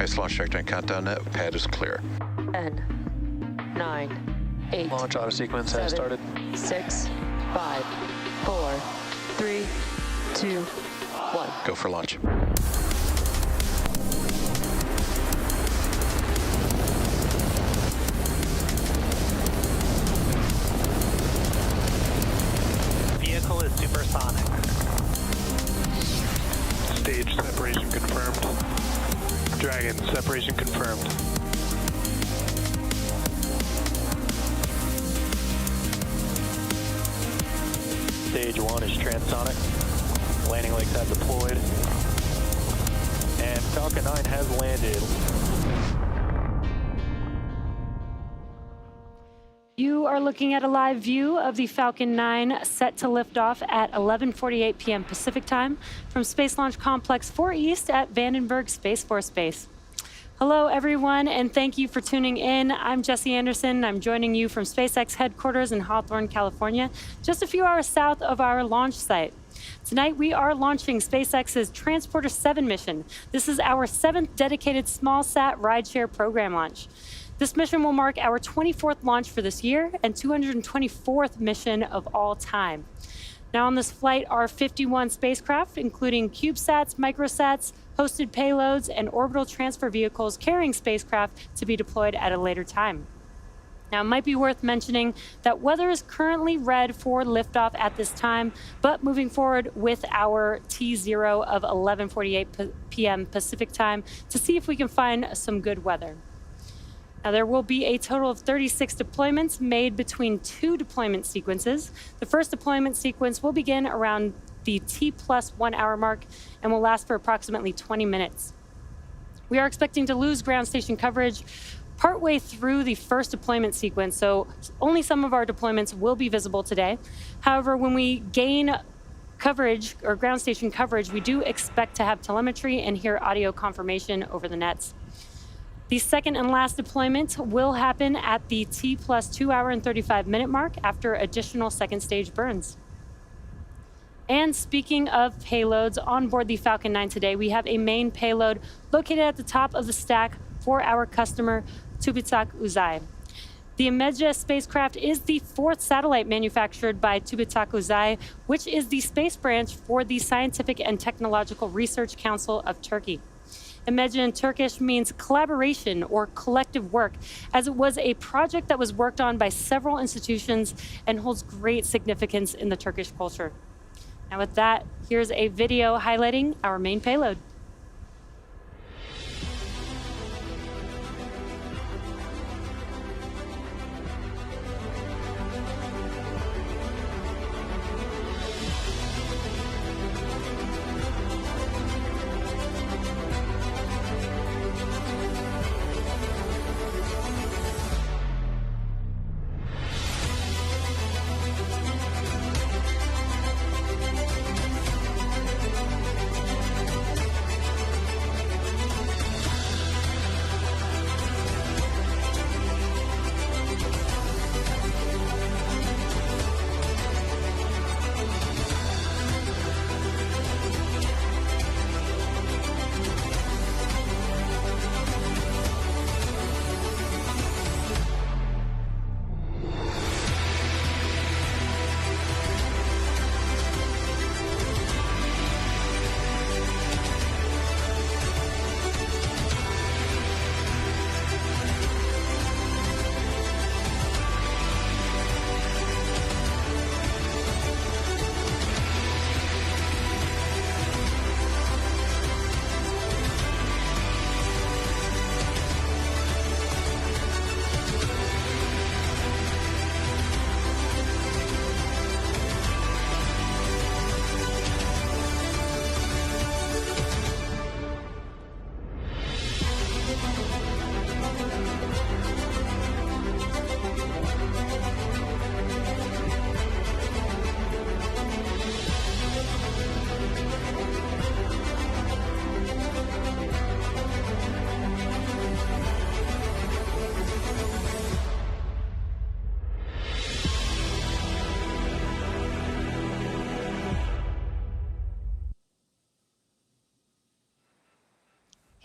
Space launch trajectory and countdown net. Pad is clear. 10, 9, 8. Launch auto sequence has started. 6, 5, 4, 3, 2, 1. Go for launch. Vehicle is supersonic. Stage separation confirmed. Dragon, separation confirmed. Stage 1 is transonic. Landing legs have deployed. And Falcon 9 has landed. You are looking at a live view of the Falcon 9 set to lift off at 11:48 p.m. Pacific time from Space Launch Complex 4 East at Vandenberg Space Force Base. Hello, everyone, and thank you for tuning in. I'm Jesse Anderson. I'm joining you from SpaceX headquarters in Hawthorne, California, just a few hours south of our launch site. Tonight, we are launching SpaceX's Transporter 7 mission. This is our 7th dedicated small-sat rideshare program launch. This mission will mark our 24th launch for this year and 224th mission of all time. Now on this flight are 51 spacecraft, including CubeSats, microsats, hosted payloads, and orbital transfer vehicles carrying spacecraft to be deployed at a later time. Now, it might be worth mentioning that weather is currently red for liftoff at this time, but moving forward with our T0 of 11:48 p.m. Pacific time to see if we can find some good weather. Now, there will be a total of 36 deployments made between 2 deployment sequences. The first deployment sequence will begin around the T+1 hour mark and will last for approximately 20 minutes. We are expecting to lose ground station coverage partway through the first deployment sequence, so only some of our deployments will be visible today. However, when we gain coverage or ground station coverage, we do expect to have telemetry and hear audio confirmation over the nets. The second and last deployment will happen at the T+2 hour and 35 minute mark after additional second stage burns. And speaking of payloads, on board the Falcon 9 today, we have a main payload located at the top of the stack for our customer, Tubitak Uzay. The Imedja spacecraft is the 4th satellite manufactured by Tubitak Uzay, which is the space branch for the Scientific and Technological Research Council of Turkey. Imedja in Turkish means collaboration or collective work, as it was a project that was worked on by several institutions and holds great significance in the Turkish culture. Now with that, here's a video highlighting our main payload.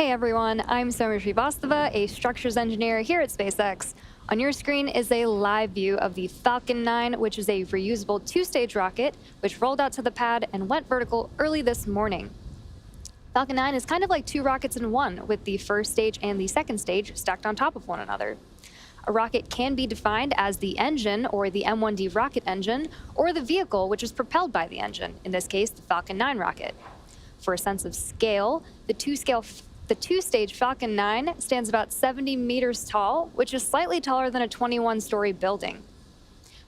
Hey everyone, I'm Somer Srivastava, a structures engineer here at SpaceX. On your screen is a live view of the Falcon 9, which is a reusable two-stage rocket, which rolled out to the pad and went vertical early this morning. Falcon 9 is kind of like two rockets in one, with the first stage and the second stage stacked on top of one another. A rocket can be defined as the engine, or the M1D rocket engine, or the vehicle which is propelled by the engine, in this case, the Falcon 9 rocket. For a sense of scale, the two-stage Falcon 9 stands about 70 meters tall, which is slightly taller than a 21-story building.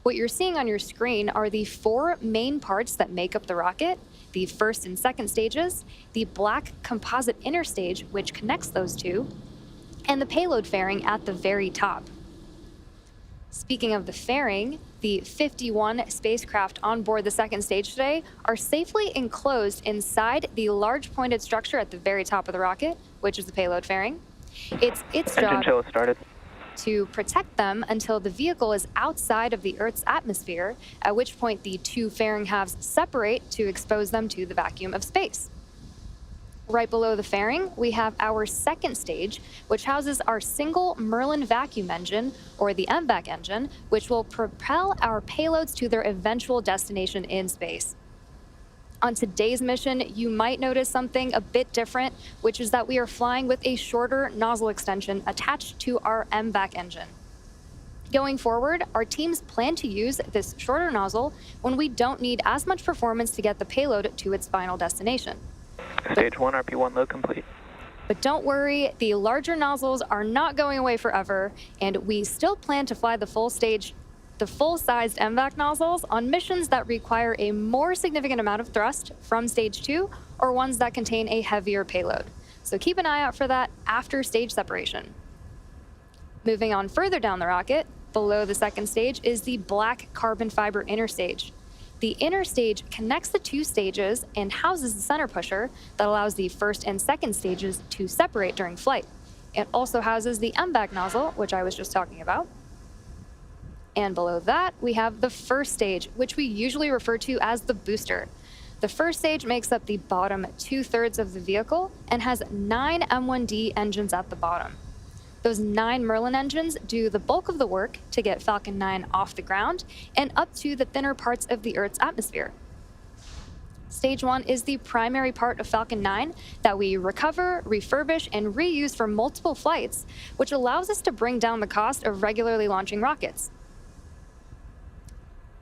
What you're seeing on your screen are the four main parts that make up the rocket: the first and second stages, the black composite inner stage, which connects those two, and the payload fairing at the very top. Speaking of the fairing, the 51 spacecraft on board the second stage today are safely enclosed inside the large pointed structure at the very top of the rocket, which is the payload fairing. It's job to protect them until the vehicle is outside of the Earth's atmosphere, at which point the two fairing halves separate to expose them to the vacuum of space. Right below the fairing, we have our second stage, which houses our single Merlin vacuum engine, or the MVAC engine, which will propel our payloads to their eventual destination in space. On today's mission, you might notice something a bit different, which is that we are flying with a shorter nozzle extension attached to our MVAC engine. Going forward, our teams plan to use this shorter nozzle when we don't need as much performance to get the payload to its final destination. Stage 1, RP1 load complete. But don't worry, the larger nozzles are not going away forever, and we still plan to fly the full-sized MVAC nozzles on missions that require a more significant amount of thrust from stage 2, or ones that contain a heavier payload. So keep an eye out for that after stage separation. Moving on further down the rocket, below the second stage is the black carbon fiber inner stage. The inner stage connects the two stages and houses the center pusher that allows the first and second stages to separate during flight. It also houses the MVAC nozzle, which I was just talking about. And below that, we have the first stage, which we usually refer to as the booster. The first stage makes up the bottom 2/3 of the vehicle and has 9 M1D engines at the bottom. Those 9 Merlin engines do the bulk of the work to get Falcon 9 off the ground and up to the thinner parts of the Earth's atmosphere. Stage 1 is the primary part of Falcon 9 that we recover, refurbish, and reuse for multiple flights, which allows us to bring down the cost of regularly launching rockets.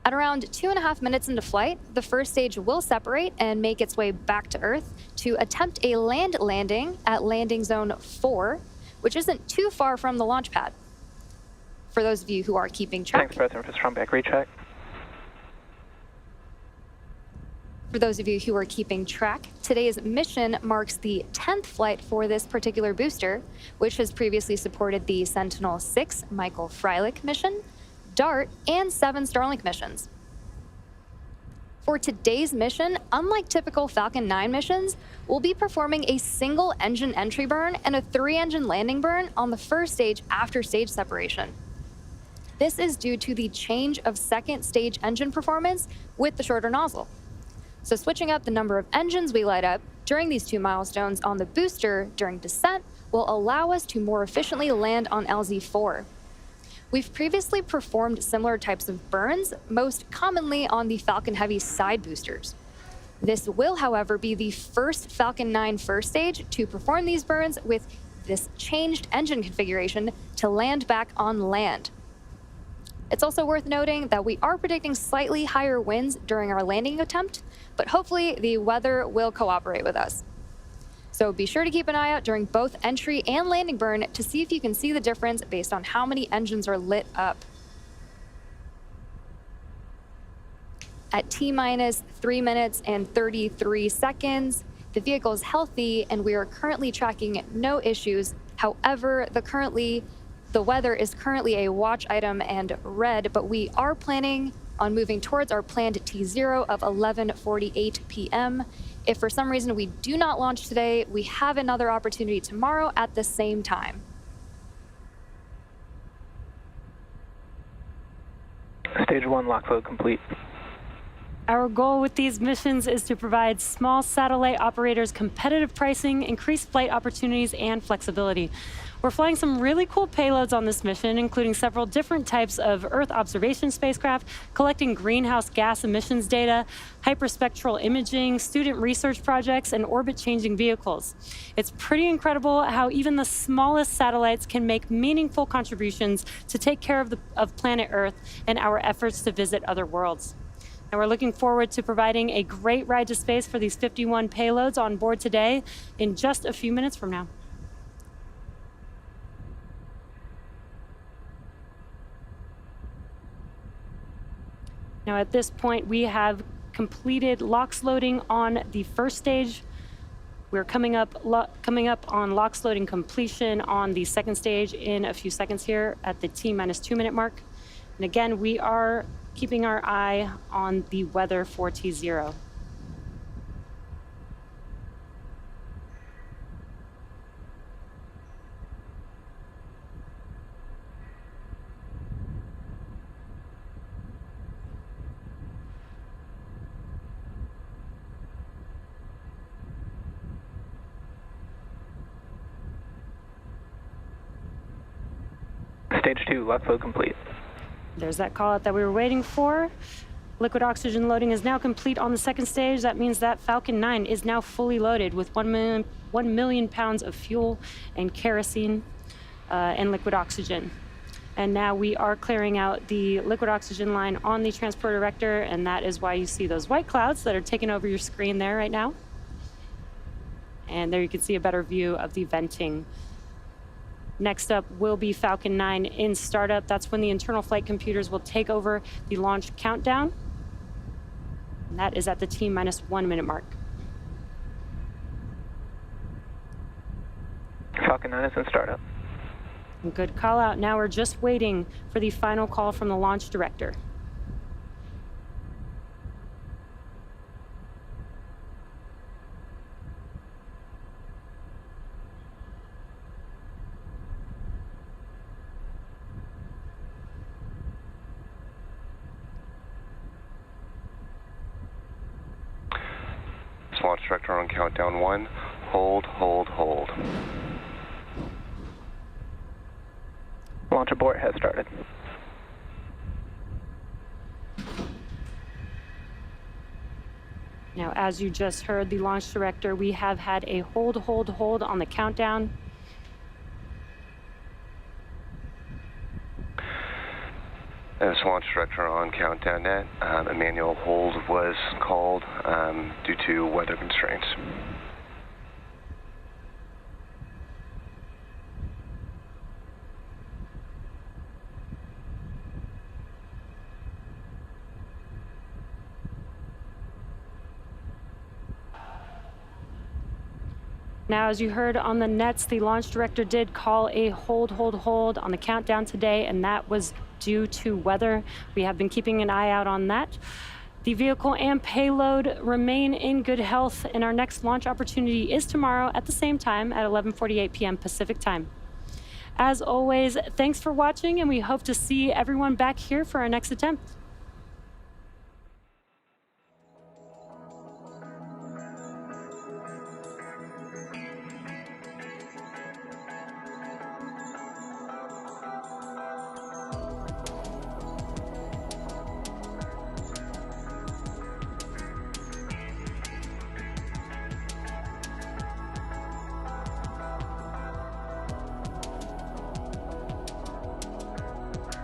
At around 2.5 minutes into flight, the first stage will separate and make its way back to Earth to attempt a land landing at landing zone 4, which isn't too far from the launch pad. For those of you who are keeping track. Thanks, President, for strong back recheck. For those of you who are keeping track, today's mission marks the 10th flight for this particular booster, which has previously supported the Sentinel-6 Michael Freilich mission, DART, and 7 Starlink missions. For today's mission, unlike typical Falcon 9 missions, we'll be performing a single engine entry burn and a 3-engine landing burn on the first stage after stage separation. This is due to the change of second stage engine performance with the shorter nozzle. So switching up the number of engines we light up during these 2 milestones on the booster during descent will allow us to more efficiently land on LZ-4. We've previously performed similar types of burns, most commonly on the Falcon Heavy side boosters. This will, however, be the first Falcon 9 first stage to perform these burns with this changed engine configuration to land back on land. It's also worth noting that we are predicting slightly higher winds during our landing attempt, but hopefully the weather will cooperate with us. So be sure to keep an eye out during both entry and landing burn to see if you can see the difference based on how many engines are lit up. At T-minus 3 minutes and 33 seconds, the vehicle is healthy and we are currently tracking no issues. However, the weather is currently a watch item and red, but we are planning on moving towards our planned T0 of 11:48 p.m. If for some reason we do not launch today, we have another opportunity tomorrow at the same time. Stage 1 lock load complete. Our goal with these missions is to provide small satellite operators competitive pricing, increased flight opportunities, and flexibility. We're flying some really cool payloads on this mission, including several different types of Earth observation spacecraft, collecting greenhouse gas emissions data, hyperspectral imaging, student research projects, and orbit-changing vehicles. It's pretty incredible how even the smallest satellites can make meaningful contributions to take care of planet Earth and our efforts to visit other worlds. And we're looking forward to providing a great ride to space for these 51 payloads on board today in just a few minutes from now. Now, at this point, we have completed LOX loading on the first stage. We're coming up on LOX loading completion on the second stage in a few seconds here at the T-2 minute mark. And again, we are keeping our eye on the weather for T0. Stage 2, LOX load complete. There's that call out that we were waiting for. Liquid oxygen loading is now complete on the second stage. That means that Falcon 9 is now fully loaded with 1 million pounds of fuel and kerosene and liquid oxygen. And now we are clearing out the liquid oxygen line on the transport erector, and that is why you see those white clouds that are taking over your screen there right now. And there you can see a better view of the venting. Next up will be Falcon 9 in startup. That's when the internal flight computers will take over the launch countdown. And that is at the T-1 minute mark. Falcon 9 is in startup. Good call out. Now we're just waiting for the final call from the launch director. Launch director on countdown 1. Hold, hold, hold. Launch abort has started. Now, as you just heard the launch director, we have had a hold on the countdown. As launch director on countdown net, a manual hold was called due to weather constraints. Now, as you heard on the nets, the launch director did call a hold on the countdown today, and that was due to weather. We have been keeping an eye out on that. The vehicle and payload remain in good health, and our next launch opportunity is tomorrow at the same time at 11:48 p.m. Pacific time. As always, thanks for watching, and we hope to see everyone back here for our next attempt.